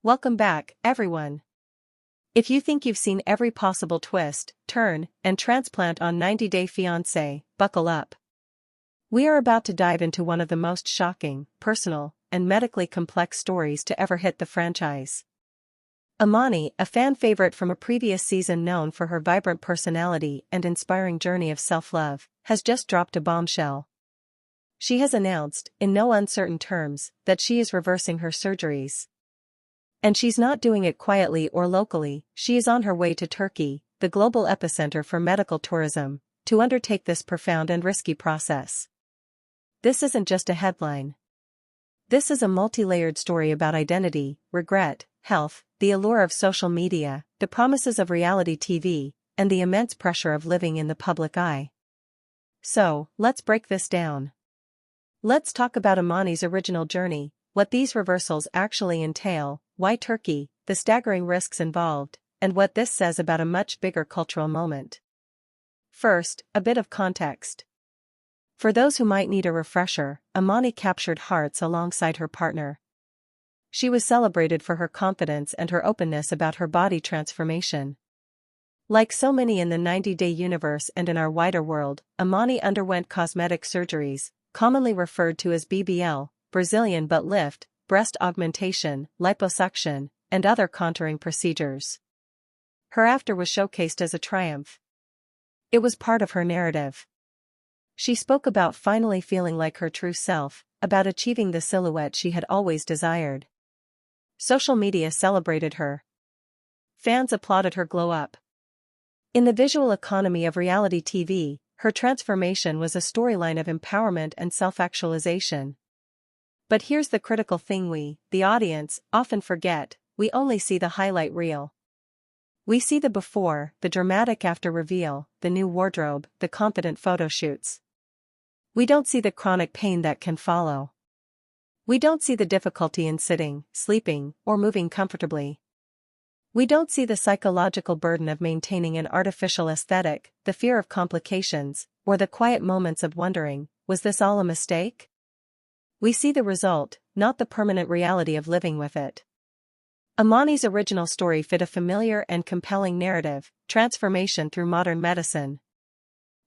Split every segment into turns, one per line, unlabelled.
Welcome back, everyone. If you think you've seen every possible twist, turn, and transplant on 90 Day Fiancé, buckle up. We are about to dive into one of the most shocking, personal, and medically complex stories to ever hit the franchise. Amani, a fan favorite from a previous season known for her vibrant personality and inspiring journey of self-love, has just dropped a bombshell. She has announced, in no uncertain terms, that she is reversing her surgeries. And she's not doing it quietly or locally. She is on her way to Turkey, the global epicenter for medical tourism, to undertake this profound and risky process. This isn't just a headline. This is a multi-layered story about identity, regret, health, the allure of social media, the promises of reality TV, and the immense pressure of living in the public eye. So, let's break this down. Let's talk about Amani's original journey, what these reversals actually entail, why Turkey, the staggering risks involved, and what this says about a much bigger cultural moment. First, a bit of context. For those who might need a refresher, Amani captured hearts alongside her partner. She was celebrated for her confidence and her openness about her body transformation. Like so many in the 90-day universe and in our wider world, Amani underwent cosmetic surgeries, commonly referred to as BBL, Brazilian butt lift, breast augmentation, liposuction, and other contouring procedures. Her after was showcased as a triumph. It was part of her narrative. She spoke about finally feeling like her true self, about achieving the silhouette she had always desired. Social media celebrated her. Fans applauded her glow up. In the visual economy of reality TV, her transformation was a storyline of empowerment and self-actualization. But here's the critical thing: we, the audience, often forget. We only see the highlight reel. We see the before, the dramatic after reveal, the new wardrobe, the confident photo shoots. We don't see the chronic pain that can follow. We don't see the difficulty in sitting, sleeping, or moving comfortably. We don't see the psychological burden of maintaining an artificial aesthetic, the fear of complications, or the quiet moments of wondering, was this all a mistake? We see the result, not the permanent reality of living with it. Amani's original story fit a familiar and compelling narrative, transformation through modern medicine.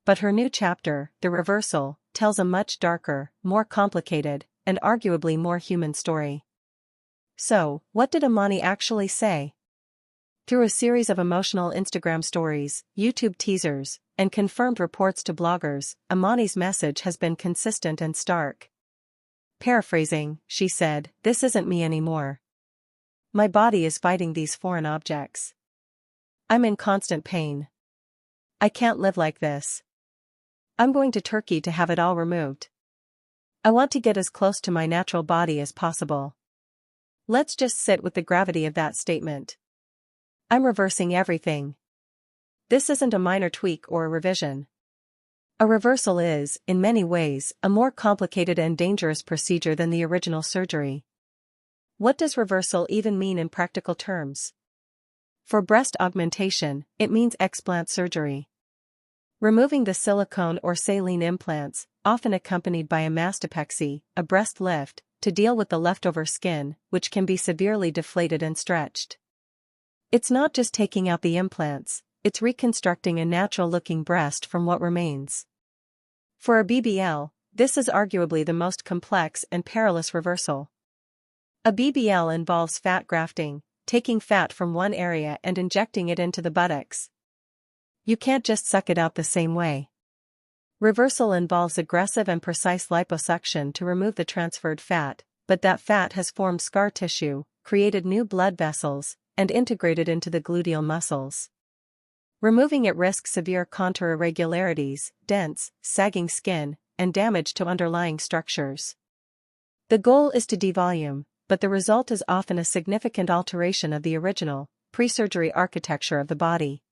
But her new chapter, the reversal, tells a much darker, more complicated, and arguably more human story. So, what did Amani actually say? Through a series of emotional Instagram stories, YouTube teasers, and confirmed reports to bloggers, Amani's message has been consistent and stark. Paraphrasing, she said, "This isn't me anymore. My body is fighting these foreign objects. I'm in constant pain. I can't live like this. I'm going to Turkey to have it all removed. I want to get as close to my natural body as possible." Let's just sit with the gravity of that statement. I'm reversing everything. This isn't a minor tweak or a revision. A reversal is, in many ways, a more complicated and dangerous procedure than the original surgery. What does reversal even mean in practical terms? For breast augmentation, it means explant surgery. Removing the silicone or saline implants, often accompanied by a mastopexy, a breast lift, to deal with the leftover skin, which can be severely deflated and stretched. It's not just taking out the implants, it's reconstructing a natural-looking breast from what remains. For a BBL, this is arguably the most complex and perilous reversal. A BBL involves fat grafting, taking fat from one area and injecting it into the buttocks. You can't just suck it out the same way. Reversal involves aggressive and precise liposuction to remove the transferred fat, but that fat has formed scar tissue, created new blood vessels, and integrated into the gluteal muscles. Removing it risks severe contour irregularities, dents, sagging skin, and damage to underlying structures. The goal is to devolume, but the result is often a significant alteration of the original, pre-surgery architecture of the body.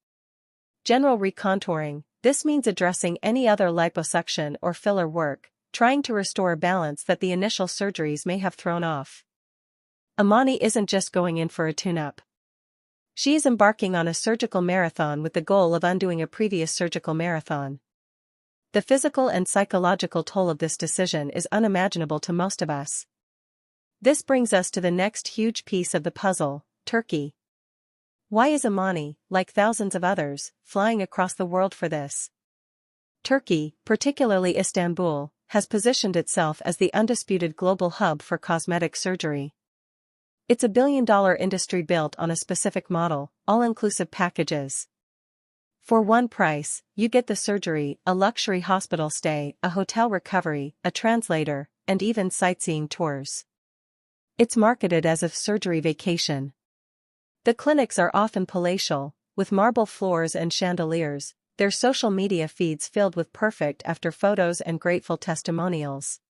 General recontouring, this means addressing any other liposuction or filler work, trying to restore a balance that the initial surgeries may have thrown off. Amani isn't just going in for a tune-up. She is embarking on a surgical marathon with the goal of undoing a previous surgical marathon. The physical and psychological toll of this decision is unimaginable to most of us. This brings us to the next huge piece of the puzzle, Turkey. Why is Amani, like thousands of others, flying across the world for this? Turkey, particularly Istanbul, has positioned itself as the undisputed global hub for cosmetic surgery. It's a billion-dollar industry built on a specific model, all-inclusive packages. For one price, you get the surgery, a luxury hospital stay, a hotel recovery, a translator, and even sightseeing tours. It's marketed as a surgery vacation. The clinics are often palatial, with marble floors and chandeliers, their social media feeds filled with perfect after photos and grateful testimonials.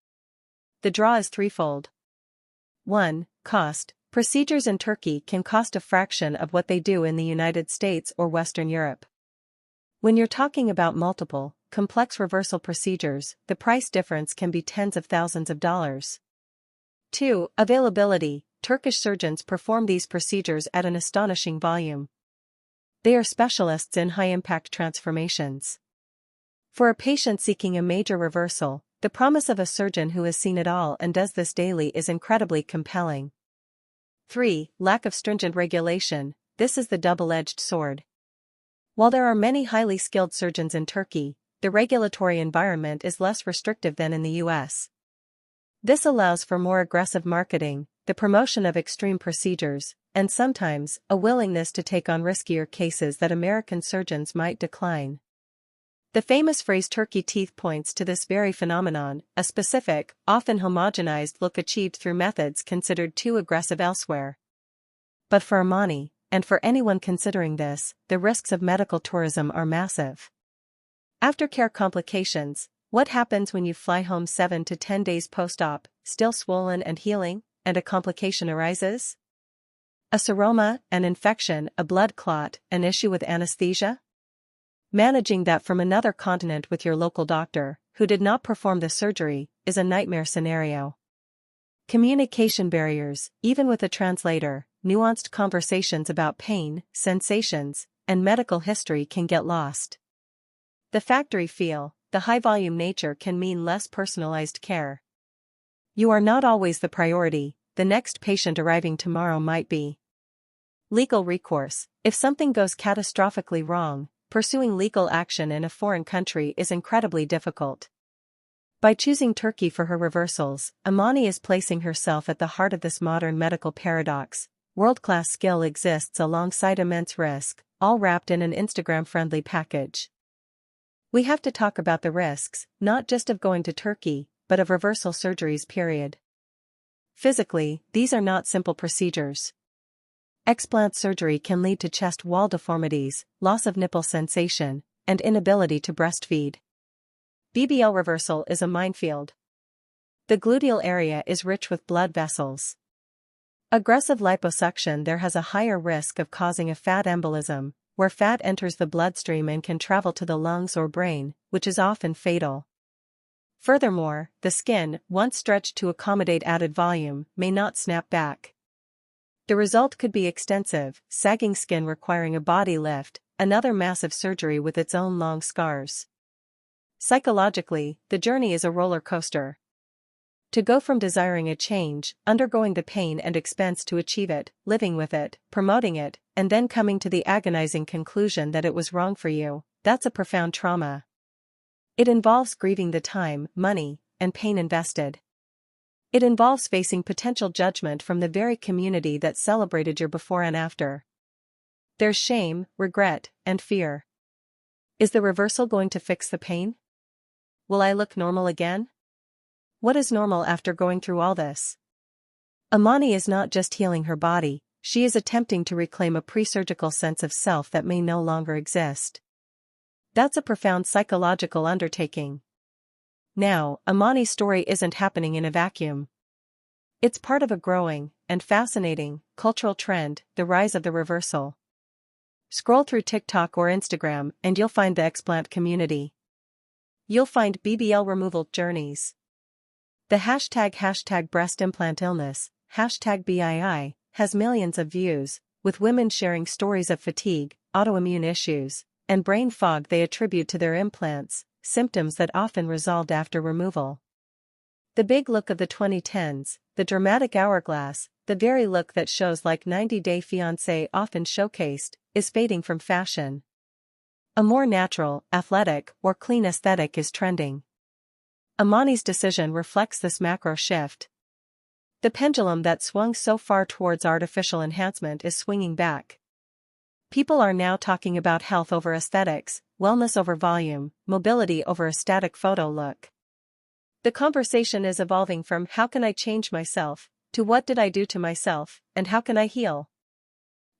The draw is threefold. 1. Cost. Procedures in Turkey can cost a fraction of what they do in the United States or Western Europe. When you're talking about multiple, complex reversal procedures, the price difference can be tens of thousands of dollars. 2. Availability. Turkish surgeons perform these procedures at an astonishing volume. They are specialists in high-impact transformations. For a patient seeking a major reversal, the promise of a surgeon who has seen it all and does this daily is incredibly compelling. 3. Lack of stringent regulation. This is the double-edged sword. While there are many highly skilled surgeons in Turkey, the regulatory environment is less restrictive than in the US. This allows for more aggressive marketing, the promotion of extreme procedures, and sometimes, a willingness to take on riskier cases that American surgeons might decline. The famous phrase "Turkey teeth" points to this very phenomenon, a specific, often homogenized look achieved through methods considered too aggressive elsewhere. But for Amani, and for anyone considering this, the risks of medical tourism are massive. Aftercare complications. What happens when you fly home 7 to 10 days post-op, still swollen and healing, and a complication arises? A seroma, an infection, a blood clot, an issue with anesthesia? Managing that from another continent with your local doctor, who did not perform the surgery, is a nightmare scenario. Communication barriers, even with a translator, nuanced conversations about pain, sensations, and medical history can get lost. The factory feel, the high-volume nature can mean less personalized care. You are not always the priority, the next patient arriving tomorrow might be. Legal recourse. If something goes catastrophically wrong, pursuing legal action in a foreign country is incredibly difficult. By choosing Turkey for her reversals, Amani is placing herself at the heart of this modern medical paradox. World-class skill exists alongside immense risk, all wrapped in an Instagram-friendly package. We have to talk about the risks, not just of going to Turkey, but of reversal surgeries period. Physically, these are not simple procedures. Explant surgery can lead to chest wall deformities, loss of nipple sensation, and inability to breastfeed. BBL reversal is a minefield. The gluteal area is rich with blood vessels. Aggressive liposuction there has a higher risk of causing a fat embolism, where fat enters the bloodstream and can travel to the lungs or brain, which is often fatal. Furthermore, the skin, once stretched to accommodate added volume, may not snap back. The result could be extensive, sagging skin requiring a body lift, another massive surgery with its own long scars. Psychologically, the journey is a roller coaster. To go from desiring a change, undergoing the pain and expense to achieve it, living with it, promoting it, and then coming to the agonizing conclusion that it was wrong for you, that's a profound trauma. It involves grieving the time, money, and pain invested. It involves facing potential judgment from the very community that celebrated your before and after. There's shame, regret, and fear. Is the reversal going to fix the pain? Will I look normal again? What is normal after going through all this? Amani is not just healing her body, she is attempting to reclaim a pre-surgical sense of self that may no longer exist. That's a profound psychological undertaking. Now, Amani's story isn't happening in a vacuum. It's part of a growing, and fascinating, cultural trend, the rise of the reversal. Scroll through TikTok or Instagram and you'll find the explant community. You'll find BBL removal journeys. The hashtag breast implant illness, #BII, has millions of views, with women sharing stories of fatigue, autoimmune issues, and brain fog they attribute to their implants, symptoms that often resolved after removal. The big look of the 2010s, the dramatic hourglass, the very look that shows like 90-Day Fiancé often showcased, is fading from fashion. A more natural, athletic, or clean aesthetic is trending. Amani's decision reflects this macro shift. The pendulum that swung so far towards artificial enhancement is swinging back. People are now talking about health over aesthetics, wellness over volume, mobility over a static photo look. The conversation is evolving from "how can I change myself" to "what did I do to myself, and how can I heal?"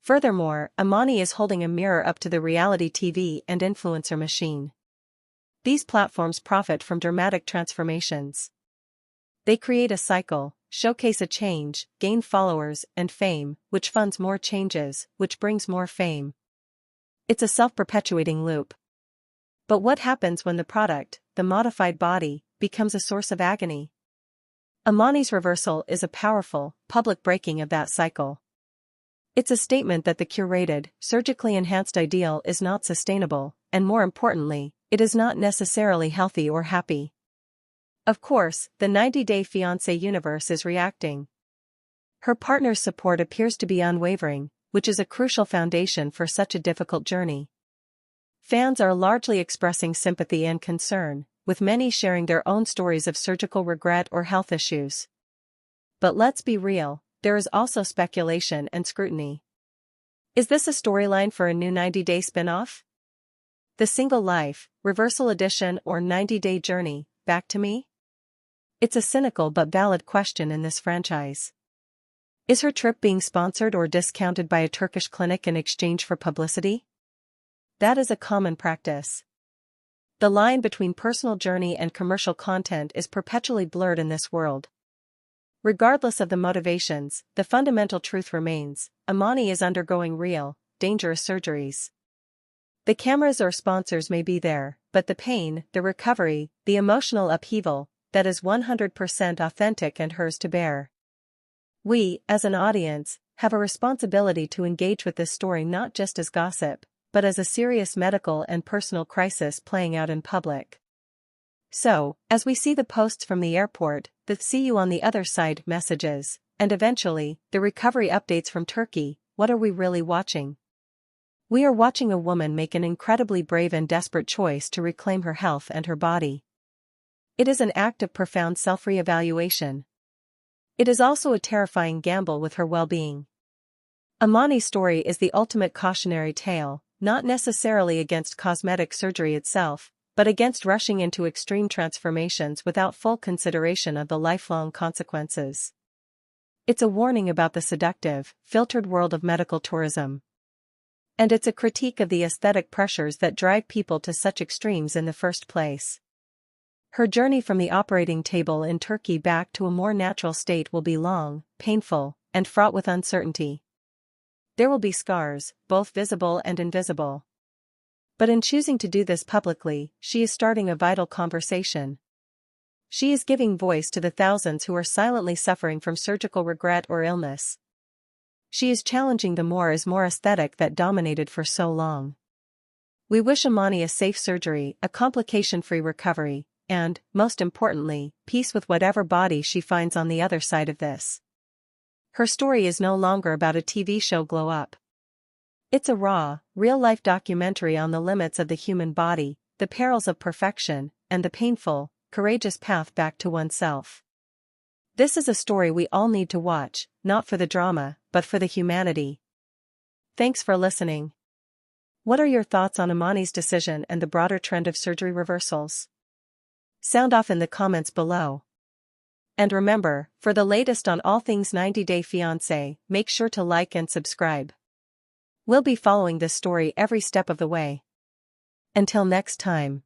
Furthermore, Amani is holding a mirror up to the reality TV and influencer machine. These platforms profit from dramatic transformations. They create a cycle, showcase a change, gain followers and fame, which funds more changes, which brings more fame. It's a self-perpetuating loop. But what happens when the product, the modified body, becomes a source of agony? Amani's reversal is a powerful, public breaking of that cycle. It's a statement that the curated, surgically enhanced ideal is not sustainable, and more importantly, it is not necessarily healthy or happy. Of course, the 90-Day Fiancé universe is reacting. Her partner's support appears to be unwavering, which is a crucial foundation for such a difficult journey. Fans are largely expressing sympathy and concern, with many sharing their own stories of surgical regret or health issues. But let's be real, there is also speculation and scrutiny. Is this a storyline for a new 90-day spin-off? The Single Life, Reversal Edition, or 90-Day Journey, Back to Me? It's a cynical but valid question in this franchise. Is her trip being sponsored or discounted by a Turkish clinic in exchange for publicity? That is a common practice. The line between personal journey and commercial content is perpetually blurred in this world. Regardless of the motivations, the fundamental truth remains: Amani is undergoing real, dangerous surgeries. The cameras or sponsors may be there, but the pain, the recovery, the emotional upheaval, that is 100% authentic and hers to bear. We, as an audience, have a responsibility to engage with this story not just as gossip, but as a serious medical and personal crisis playing out in public. So, as we see the posts from the airport, the "see you on the other side" messages, and eventually, the recovery updates from Turkey, what are we really watching? We are watching a woman make an incredibly brave and desperate choice to reclaim her health and her body. It is an act of profound self-re-evaluation. It is also a terrifying gamble with her well-being. Amani's story is the ultimate cautionary tale, not necessarily against cosmetic surgery itself, but against rushing into extreme transformations without full consideration of the lifelong consequences. It's a warning about the seductive, filtered world of medical tourism. And it's a critique of the aesthetic pressures that drive people to such extremes in the first place. Her journey from the operating table in Turkey back to a more natural state will be long, painful, and fraught with uncertainty. There will be scars, both visible and invisible. But in choosing to do this publicly, she is starting a vital conversation. She is giving voice to the thousands who are silently suffering from surgical regret or illness. She is challenging the more is more aesthetic that dominated for so long. We wish Amani a safe surgery, a complication-free recovery, and, most importantly, peace with whatever body she finds on the other side of this. Her story is no longer about a TV show glow up. It's a raw, real-life documentary on the limits of the human body, the perils of perfection, and the painful, courageous path back to oneself. This is a story we all need to watch, not for the drama, but for the humanity. Thanks for listening. What are your thoughts on Amani's decision and the broader trend of surgery reversals? Sound off in the comments below. And remember, for the latest on all things 90-Day Fiancé, make sure to like and subscribe. We'll be following this story every step of the way. Until next time.